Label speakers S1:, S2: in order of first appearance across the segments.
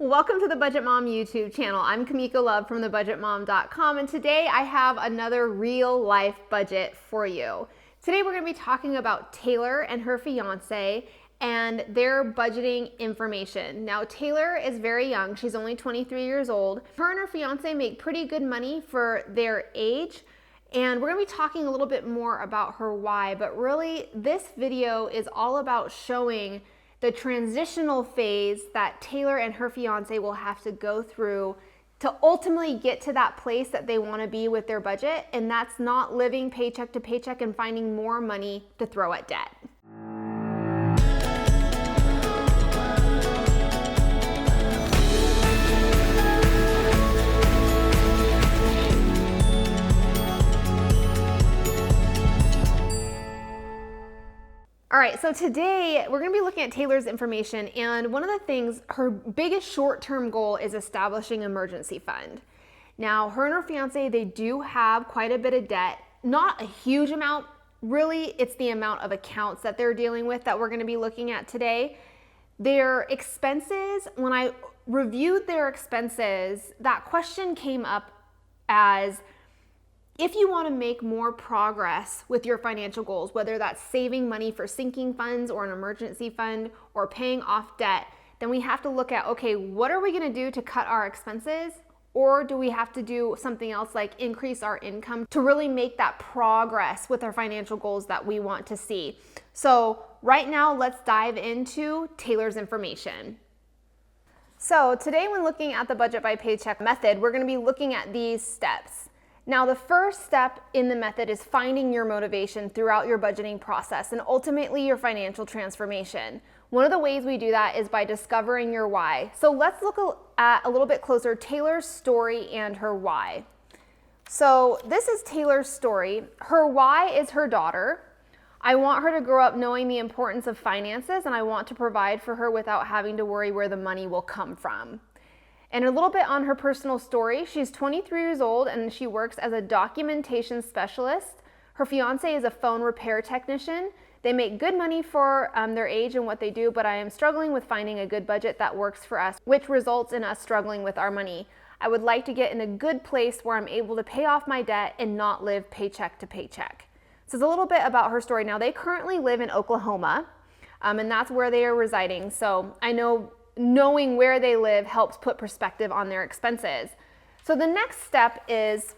S1: Welcome to the Budget Mom YouTube channel. I'm Kamiko Love from thebudgetmom.com, and today I have another real life budget for you. Today we're going to be talking about Taylor and her fiance and their budgeting information. Now Taylor is very young. She's only 23 years old. Her and her fiance make pretty good money for their age. And we're going to be talking a little bit more about her why, but really this video is all about showing the transitional phase that Taylor and her fiance will have to go through to ultimately get to that place that they want to be with their budget, and that's not living paycheck to paycheck and finding more money to throw at debt. All right, so today we're gonna be looking at Taylor's information, and one of the things, her biggest short-term goal is establishing an emergency fund. Now, her and her fiance, they do have quite a bit of debt, not a huge amount, really, it's the amount of accounts that they're dealing with that we're gonna be looking at today. Their expenses, when I reviewed their expenses, that question came up as, if you want to make more progress with your financial goals, whether that's saving money for sinking funds or an emergency fund or paying off debt, then we have to look at, okay, what are we going to do to cut our expenses? Or do we have to do something else like increase our income to really make that progress with our financial goals that we want to see? So right now, let's dive into Taylor's information. So today, when looking at the budget by paycheck method, we're going to be looking at these steps. Now, the first step in the method is finding your motivation throughout your budgeting process and ultimately your financial transformation. One of the ways we do that is by discovering your why. So let's look at a little bit closer Taylor's story and her why. So this is Taylor's story. Her why is her daughter. I want her to grow up knowing the importance of finances, and I want to provide for her without having to worry where the money will come from. And a little bit on her personal story, she's 23 years old and she works as a documentation specialist. Her fiance is a phone repair technician. They make good money for their age and what they do, but I am struggling with finding a good budget that works for us, which results in us struggling with our money. I would like to get in a good place where I'm able to pay off my debt and not live paycheck to paycheck. So it's a little bit about her story. Now, they currently live in Oklahoma, and that's where they are residing. So I know knowing where they live helps put perspective on their expenses. So the next step is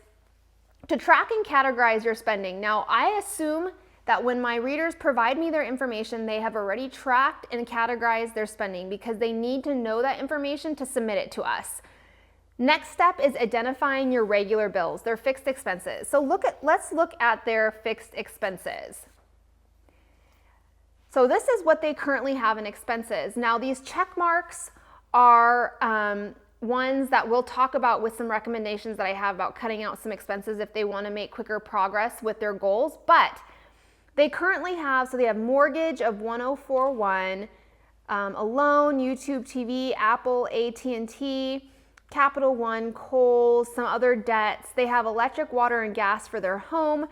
S1: to track and categorize your spending. Now, I assume that when my readers provide me their information, they have already tracked and categorized their spending because they need to know that information to submit it to us. Next step is identifying your regular bills, their fixed expenses. So let's look at their fixed expenses. So this is what they currently have in expenses. Now, these check marks are ones that we'll talk about with some recommendations that I have about cutting out some expenses if they want to make quicker progress with their goals. But they currently have, so they have mortgage of $1,041, a loan, YouTube TV, Apple, AT&T, Capital One, Kohl's, some other debts. They have electric, water, and gas for their home.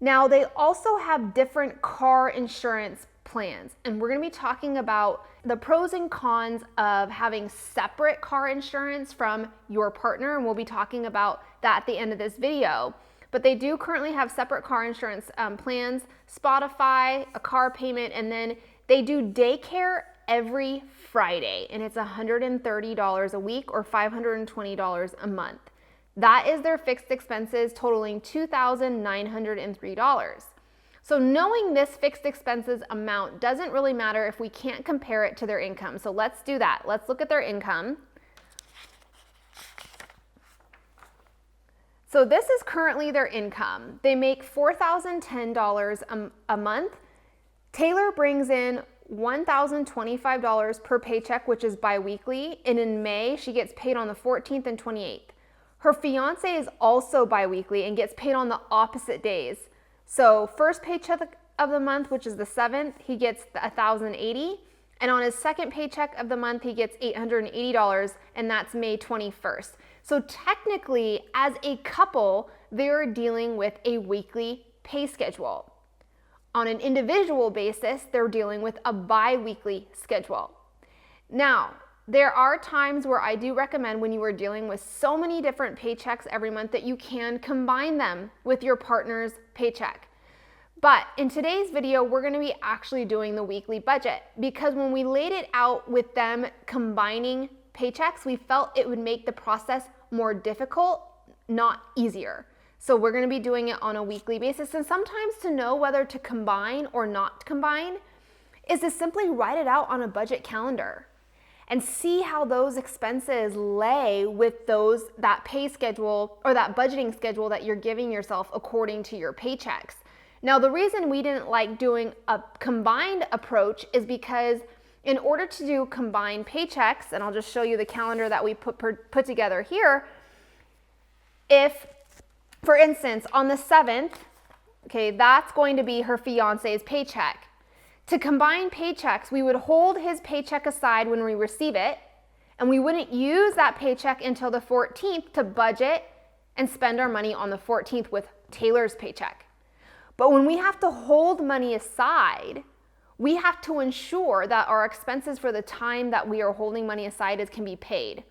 S1: Now, they also have different car insurance plans, and we're going to be talking about the pros and cons of having separate car insurance from your partner, and we'll be talking about that at the end of this video. But they do currently have separate car insurance plans, Spotify, a car payment, and then they do daycare every Friday, and it's $130 a week or $520 a month. That is their fixed expenses totaling $2,903. So knowing this fixed expenses amount doesn't really matter if we can't compare it to their income. So let's do that. Let's look at their income. So this is currently their income. They make $4,010 a month. Taylor brings in $1,025 per paycheck, which is biweekly. And in May, she gets paid on the 14th and 28th. Her fiance is also biweekly and gets paid on the opposite days. So first paycheck of the month, which is the 7th, he gets $1,080. And on his second paycheck of the month, he gets $880, and that's May 21st. So technically, as a couple, they're dealing with a weekly pay schedule. On an individual basis, they're dealing with a bi-weekly schedule. Now, There are times where I do recommend, when you are dealing with so many different paychecks every month, that you can combine them with your partner's paycheck. But in today's video, we're going to be actually doing the weekly budget, because when we laid it out with them combining paychecks, we felt it would make the process more difficult, not easier. So we're going to be doing it on a weekly basis. And sometimes to know whether to combine or not combine is to simply write it out on a budget calendar and see how those expenses lay with that pay schedule or that budgeting schedule that you're giving yourself according to your paychecks. Now, the reason we didn't like doing a combined approach is because in order to do combined paychecks, and I'll just show you the calendar that we put together here, if, for instance, on the 7th, okay, that's going to be her fiance's paycheck. To combine paychecks, we would hold his paycheck aside when we receive it, and we wouldn't use that paycheck until the 14th to budget and spend our money on the 14th with Taylor's paycheck. But when we have to hold money aside, we have to ensure that our expenses for the time that we are holding money aside can be paid.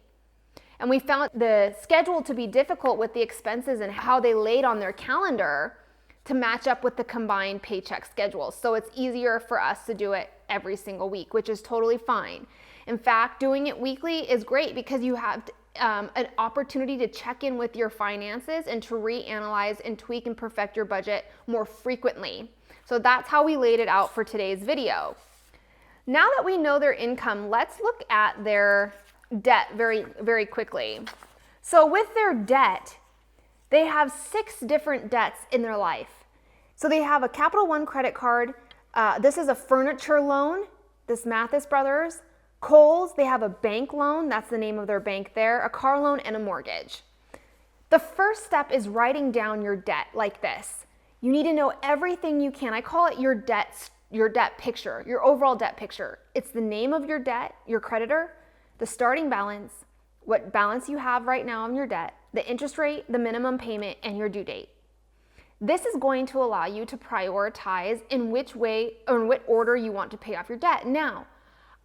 S1: And we found the schedule to be difficult with the expenses and how they laid on their calendar to match up with the combined paycheck schedule. So it's easier for us to do it every single week, which is totally fine. In fact, doing it weekly is great because you have an opportunity to check in with your finances and to reanalyze and tweak and perfect your budget more frequently. So that's how we laid it out for today's video. Now that we know their income, let's look at their debt very, very quickly. So with their debt, they have 6 different debts in their life. So they have a Capital One credit card. This is a furniture loan, this Mathis Brothers. Kohl's, they have a bank loan. That's the name of their bank there, a car loan, and a mortgage. The first step is writing down your debt like this. You need to know everything you can. I call it your debt picture, your overall debt picture. It's the name of your debt, your creditor, the starting balance, what balance you have right now on your debt, the interest rate, the minimum payment, and your due date. This is going to allow you to prioritize in which way or in what order you want to pay off your debt. Now,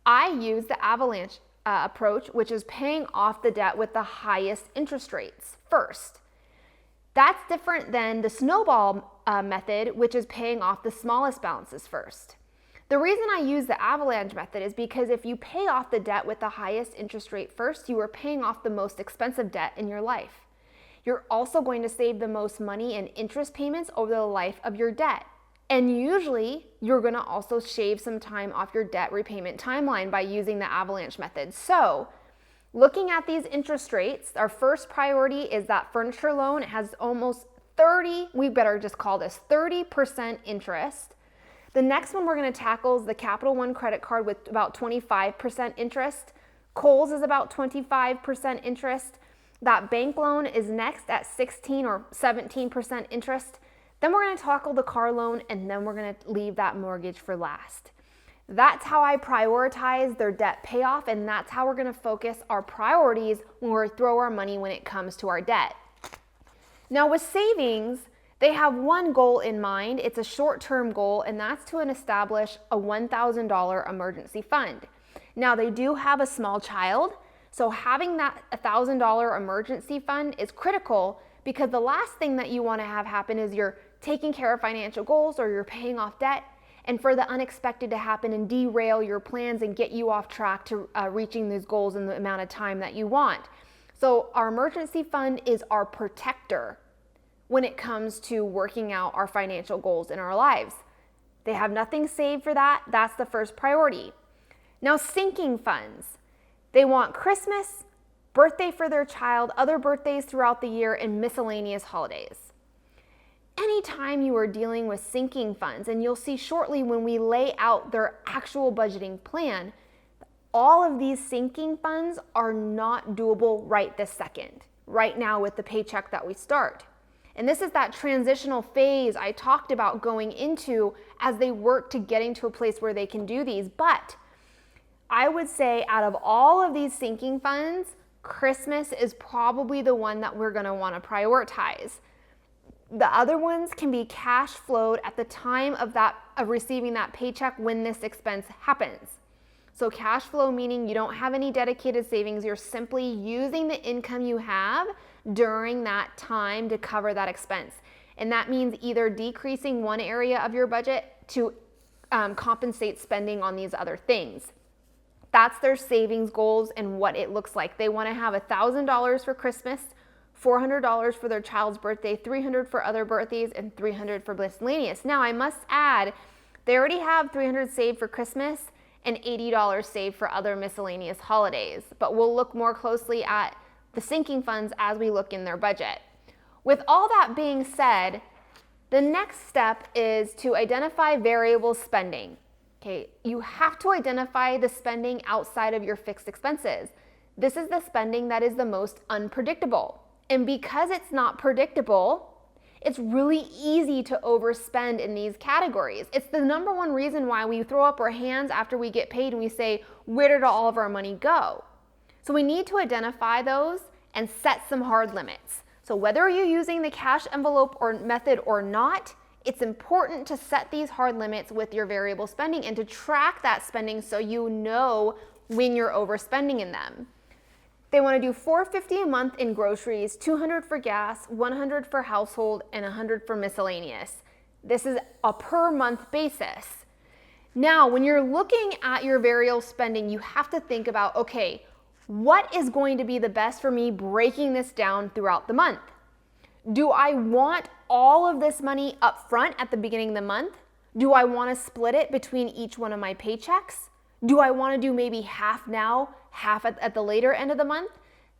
S1: I use the avalanche approach, which is paying off the debt with the highest interest rates first. That's different than the snowball method, which is paying off the smallest balances first. The reason I use the avalanche method is because if you pay off the debt with the highest interest rate first, you are paying off the most expensive debt in your life. You're also going to save the most money in interest payments over the life of your debt. And usually, you're going to also shave some time off your debt repayment timeline by using the avalanche method. So, looking at these interest rates, our first priority is that furniture loan. It has almost 30%, we better just call this 30% interest. The next one we're going to tackle is the Capital One credit card with about 25% interest. Kohl's is about 25% interest. That bank loan is next at 16 or 17% interest. Then we're going to tackle the car loan, and then we're going to leave that mortgage for last. That's how I prioritize their debt payoff, and that's how we're going to focus our priorities when we throw our money when it comes to our debt. Now with savings, they have one goal in mind. It's a short-term goal, and that's to establish a $1,000 emergency fund. Now they do have a small child, so having that $1,000 emergency fund is critical, because the last thing that you want to have happen is you're taking care of financial goals or you're paying off debt, and for the unexpected to happen and derail your plans and get you off track to reaching those goals in the amount of time that you want. So our emergency fund is our protector when it comes to working out our financial goals in our lives. They have nothing saved for that. That's the first priority. Now, sinking funds. They want Christmas, birthday for their child, other birthdays throughout the year, and miscellaneous holidays. Anytime you are dealing with sinking funds, and you'll see shortly when we lay out their actual budgeting plan, all of these sinking funds are not doable right this second, right now with the paycheck that we start. And this is that transitional phase I talked about going into as they work to getting to a place where they can do these. But I would say out of all of these sinking funds, Christmas is probably the one that we're going to want to prioritize. The other ones can be cash flowed at the time of receiving that paycheck when this expense happens. So cash flow meaning you don't have any dedicated savings, you're simply using the income you have during that time to cover that expense. And that means either decreasing one area of your budget to compensate spending on these other things. That's their savings goals and what it looks like. They want to have $1,000 for Christmas, $400 for their child's birthday, $300 for other birthdays, and $300 for miscellaneous. Now, I must add, they already have $300 saved for Christmas and $80 saved for other miscellaneous holidays, but we'll look more closely at the sinking funds as we look in their budget. With all that being said, the next step is to identify variable spending. Okay, you have to identify the spending outside of your fixed expenses. This is the spending that is the most unpredictable. And because it's not predictable, it's really easy to overspend in these categories. It's the number one reason why we throw up our hands after we get paid and we say, where did all of our money go? So we need to identify those and set some hard limits. So whether you're using the cash envelope or method or not, it's important to set these hard limits with your variable spending and to track that spending so you know when you're overspending in them. They want to do $450 a month in groceries, $200 for gas, $100 for household, and $100 for miscellaneous. This is a per month basis. Now, when you're looking at your variable spending, you have to think about, okay, what is going to be the best for me breaking this down throughout the month? Do I want all of this money up front at the beginning of the month? Do I want to split it between each one of my paychecks? Do I want to do maybe half now, half at the later end of the month?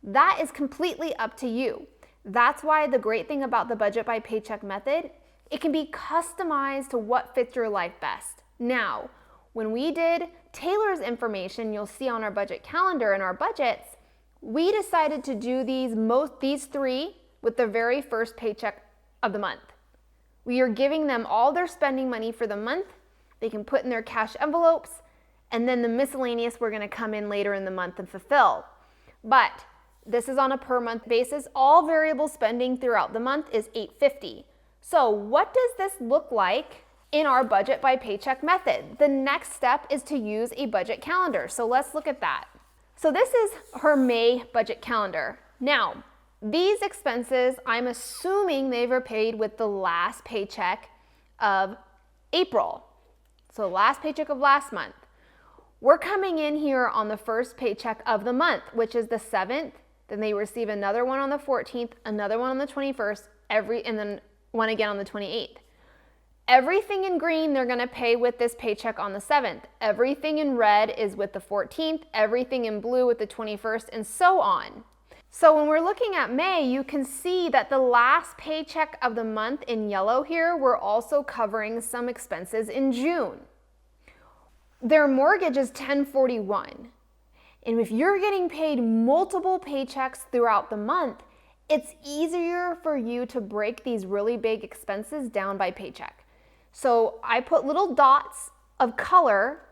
S1: That is completely up to you. That's why the great thing about the budget by paycheck method, it can be customized to what fits your life best. Now, when we did Taylor's information, you'll see on our budget calendar and our budgets, we decided to do these three with the very first paycheck of the month. We are giving them all their spending money for the month. They can put in their cash envelopes, and then the miscellaneous we're gonna come in later in the month and fulfill. But this is on a per month basis. All variable spending throughout the month is $850. So what does this look like in our budget by paycheck method? The next step is to use a budget calendar. So let's look at that. So this is her May budget calendar. Now, these expenses, I'm assuming they were paid with the last paycheck of April. So last paycheck of last month. We're coming in here on the first paycheck of the month, which is the 7th. Then they receive another one on the 14th, another one on the 21st, and then one again on the 28th. Everything in green they're gonna pay with this paycheck on the 7th. Everything in red is with the 14th, everything in blue with the 21st, and so on. So when we're looking at May, you can see that the last paycheck of the month in yellow here, we're also covering some expenses in June. Their mortgage is $1041. And if you're getting paid multiple paychecks throughout the month, it's easier for you to break these really big expenses down by paycheck. So I put little dots of color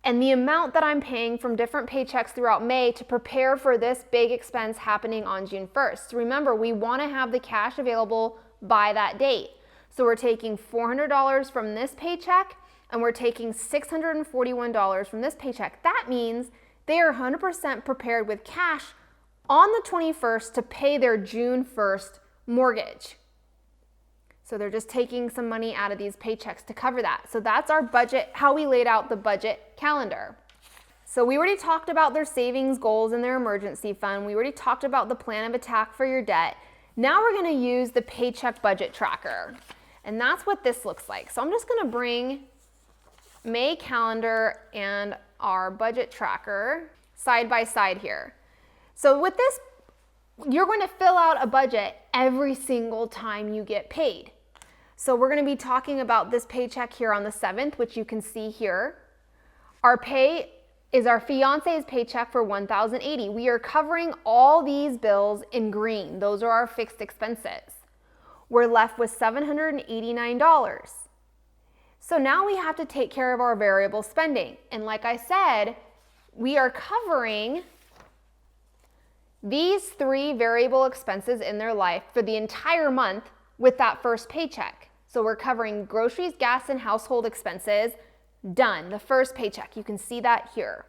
S1: and the amount that I'm paying from different paychecks throughout May to prepare for this big expense happening on June 1st. Remember, we want to have the cash available by that date. So we're taking $400 from this paycheck and we're taking $641 from this paycheck. That means they are 100% prepared with cash on the 21st to pay their June 1st mortgage. So they're just taking some money out of these paychecks to cover that. So that's our budget, how we laid out the budget calendar. So we already talked about their savings goals and their emergency fund. We already talked about the plan of attack for your debt. Now we're gonna use the paycheck budget tracker. And that's what this looks like. So I'm just gonna bring May calendar and our budget tracker side by side here. So with this, you're going to fill out a budget every single time you get paid. So we're going to be talking about this paycheck here on the 7th, which you can see here. Our pay is our fiance's paycheck for $1,080. We are covering all these bills in green. Those are our fixed expenses. We're left with $789. So now we have to take care of our variable spending. And like I said, we are covering these three variable expenses in their life for the entire month with that first paycheck. So we're covering groceries, gas, and household expenses. Done. The first paycheck. You can see that here.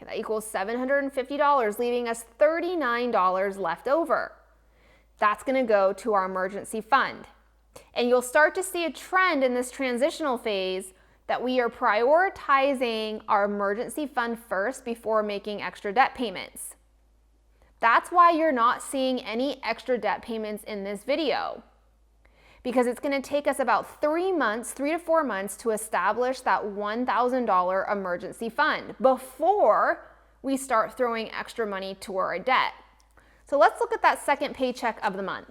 S1: Okay, that equals $750, leaving us $39 left over. That's gonna go to our emergency fund. And you'll start to see a trend in this transitional phase that we are prioritizing our emergency fund first before making extra debt payments. That's why you're not seeing any extra debt payments in this video, because it's going to take us about 3 to 4 months to establish that $1,000 emergency fund before we start throwing extra money toward our debt. So let's look at that second paycheck of the month.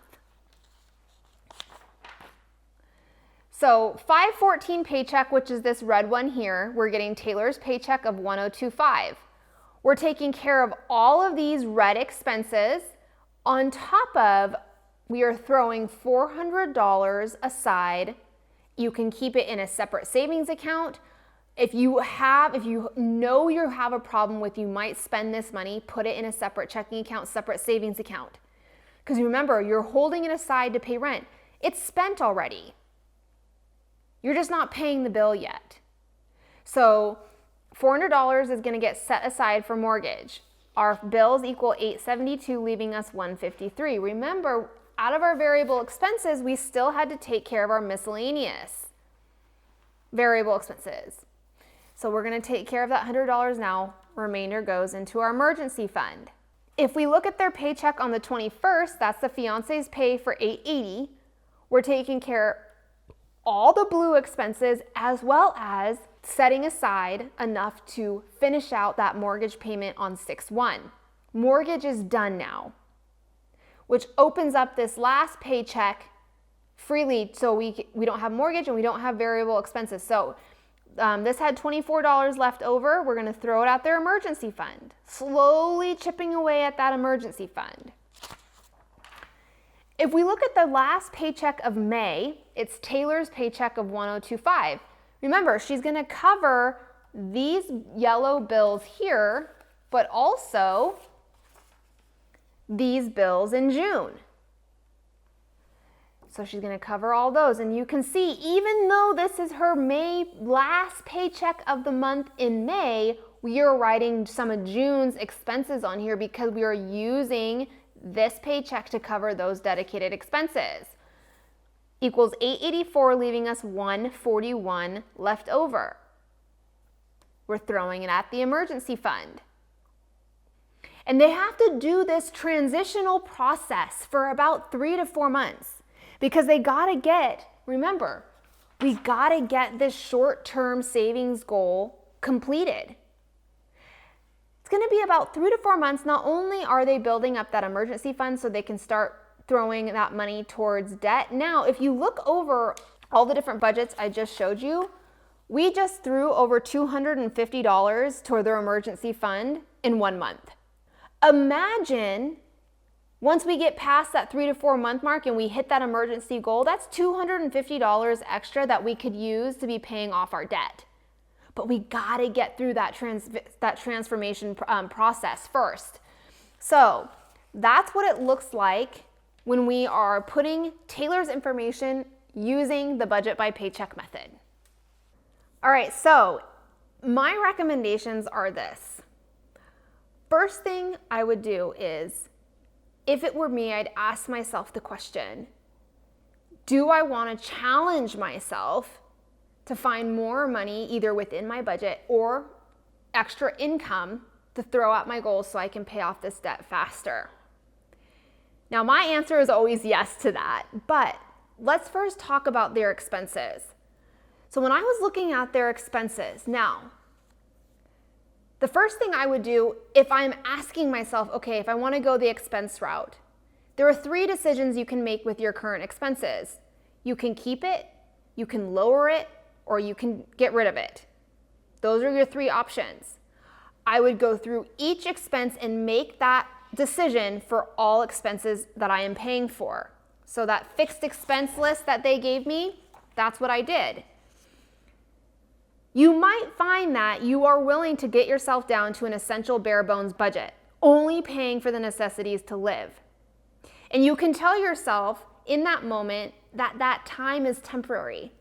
S1: So 5/14 paycheck, which is this red one here, we're getting Taylor's paycheck of $1,025. We're taking care of all of these red expenses. On top of, we are throwing $400 aside. You can keep it in a separate savings account. If you know you have a problem with you might spend this money, put it in a separate checking account, separate savings account. Because remember, you're holding it aside to pay rent. It's spent already. You're just not paying the bill yet. So $400 is going to get set aside for mortgage. Our bills equal $872, leaving us $153. Remember, out of our variable expenses, we still had to take care of our miscellaneous variable expenses. So we're going to take care of that $100 now. Remainder goes into our emergency fund. If we look at their paycheck on the 21st, that's the fiance's pay for $880. We're taking care of all the blue expenses as well as setting aside enough to finish out that mortgage payment on 6/1. Mortgage is done now, which opens up this last paycheck freely, so we don't have mortgage and we don't have variable expenses. So this had $24 left over. We're going to throw it at their emergency fund, slowly chipping away at that emergency fund. If we look at the last paycheck of May, it's Taylor's paycheck of $1,025. Remember, she's going to cover these yellow bills here, but also these bills in June. So she's going to cover all those. And you can see, even though this is her last paycheck of the month in May, we are writing some of June's expenses on here because we are using this paycheck to cover those dedicated expenses. Equals $884, leaving us $141 left over. We're throwing it at the emergency fund. And they have to do this transitional process for about 3 to 4 months because they gotta remember, we gotta get this short-term savings goal completed. It's gonna be about 3 to 4 months. Not only are they building up that emergency fund so they can start throwing that money towards debt. Now, if you look over all the different budgets I just showed you, we just threw over $250 toward their emergency fund in 1 month. Imagine once we get past that 3 to 4 month mark and we hit that emergency goal, that's $250 extra that we could use to be paying off our debt. But we gotta get through that transformation process first. So that's what it looks like when we are putting Taylor's information using the budget by paycheck method. All right, so my recommendations are this. First thing I would do is, if it were me, I'd ask myself the question, do I want to challenge myself to find more money either within my budget or extra income to throw at my goals so I can pay off this debt faster? Now, my answer is always yes to that, but let's first talk about their expenses. So when I was looking at their expenses, now, the first thing I would do if I'm asking myself, okay, if I want to go the expense route, there are 3 decisions you can make with your current expenses. You can keep it, you can lower it, or you can get rid of it. Those are your 3 options. I would go through each expense and make that decision for all expenses that I am paying for. So that fixed expense list that they gave me, that's what I did. You might find that you are willing to get yourself down to an essential bare bones budget, only paying for the necessities to live. And you can tell yourself in that moment that that time is temporary.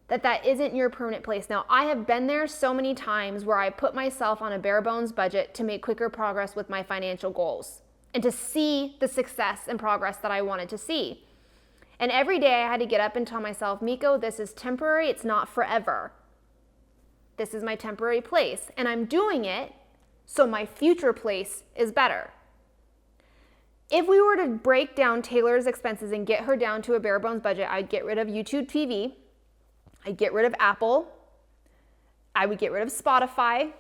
S1: that isn't your permanent place. Now, I have been there so many times where I put myself on a bare bones budget to make quicker progress with my financial goals and to see the success and progress that I wanted to see. And every day I had to get up and tell myself, Miko, this is temporary, it's not forever. This is my temporary place, and I'm doing it so my future place is better. If we were to break down Taylor's expenses and get her down to a bare bones budget, I'd get rid of YouTube TV, I'd get rid of Apple, I would get rid of Spotify,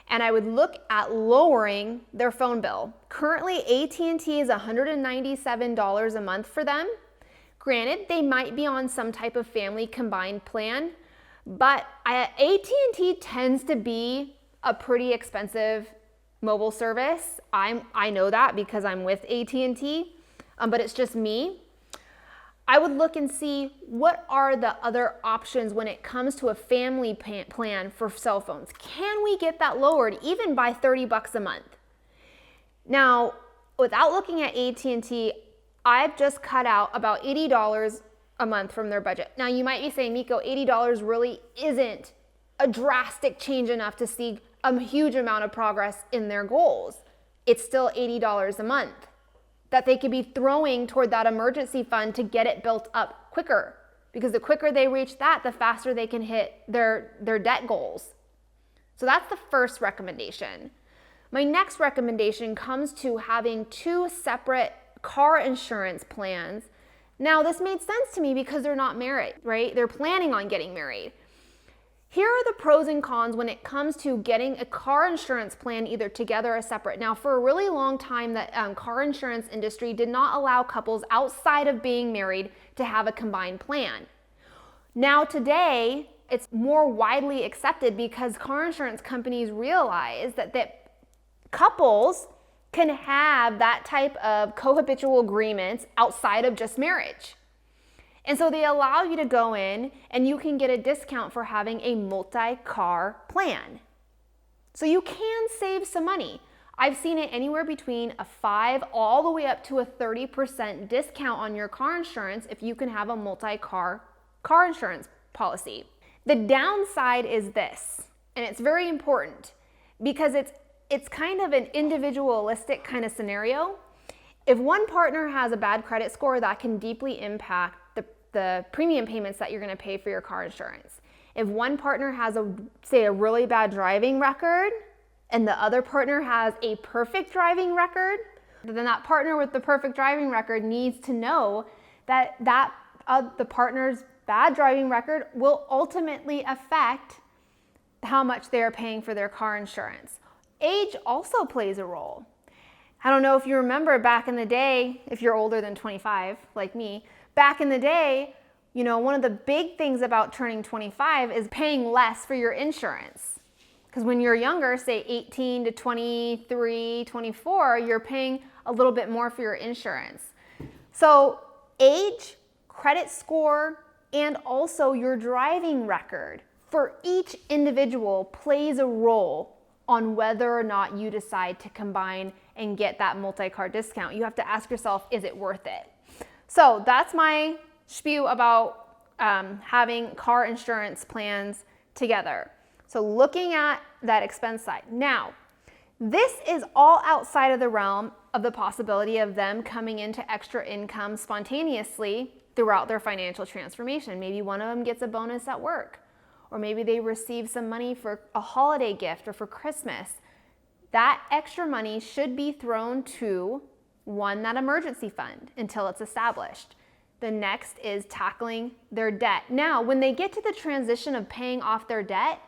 S1: and I would look at lowering their phone bill. Currently, AT&T is $197 a month for them. Granted, they might be on some type of family combined plan, but AT&T tends to be a pretty expensive mobile service. I know that because I'm with AT&T, but it's just me. I would look and see what are the other options when it comes to a family plan for cell phones. Can we get that lowered even by $30 a month? Now, without looking at AT&T, I've just cut out about $80 a month from their budget. Now, you might be saying, Miko, $80 really isn't a drastic change enough to see a huge amount of progress in their goals. It's still $80 a month that they could be throwing toward that emergency fund to get it built up quicker. Because the quicker they reach that, the faster they can hit their debt goals. So that's the first recommendation. My next recommendation comes to having 2 separate car insurance plans. Now, this made sense to me because they're not married, right? They're planning on getting married. Here are the pros and cons when it comes to getting a car insurance plan either together or separate. Now, for a really long time, the car insurance industry did not allow couples outside of being married to have a combined plan. Now, today, it's more widely accepted because car insurance companies realize that couples can have that type of cohabitual agreements outside of just marriage. And so they allow you to go in and you can get a discount for having a multi-car plan. So you can save some money. I've seen it anywhere between a 5 all the way up to a 30% discount on your car insurance if you can have a multi-car car insurance policy. The downside is this, and it's very important because it's kind of an individualistic kind of scenario. If one partner has a bad credit score, that can deeply impact the premium payments that you're going to pay for your car insurance. If one partner has a really bad driving record and the other partner has a perfect driving record, then that partner with the perfect driving record needs to know that the partner's bad driving record will ultimately affect how much they are paying for their car insurance. Age also plays a role. I don't know if you remember back in the day, if you're older than 25 like me, back in the day, one of the big things about turning 25 is paying less for your insurance. Because when you're younger, say 18 to 23, 24, you're paying a little bit more for your insurance. So age, credit score, and also your driving record for each individual plays a role on whether or not you decide to combine and get that multi-car discount. You have to ask yourself, is it worth it? So that's my spiel about having car insurance plans together. So looking at that expense side. Now, this is all outside of the realm of the possibility of them coming into extra income spontaneously throughout their financial transformation. Maybe one of them gets a bonus at work, or maybe they receive some money for a holiday gift or for Christmas. That extra money should be thrown to that emergency fund until it's established. The next is tackling their debt. Now, when they get to the transition of paying off their debt,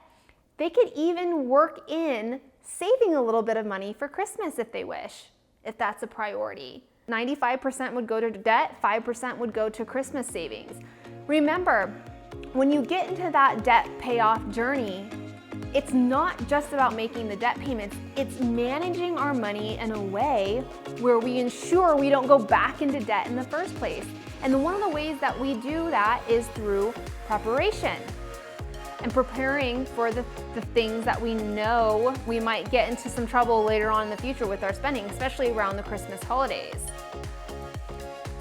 S1: they could even work in saving a little bit of money for Christmas if they wish, if that's a priority. 95% would go to debt, 5% would go to Christmas savings. Remember, when you get into that debt payoff journey, it's not just about making the debt payments, it's managing our money in a way where we ensure we don't go back into debt in the first place. And one of the ways that we do that is through preparation and preparing for the things that we know we might get into some trouble later on in the future with our spending, especially around the Christmas holidays.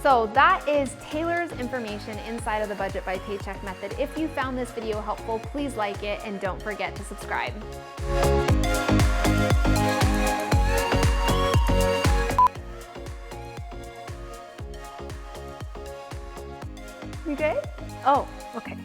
S1: So that is Taylor's information inside of the Budget by Paycheck method. If you found this video helpful, please like it and don't forget to subscribe. You good? Oh, okay.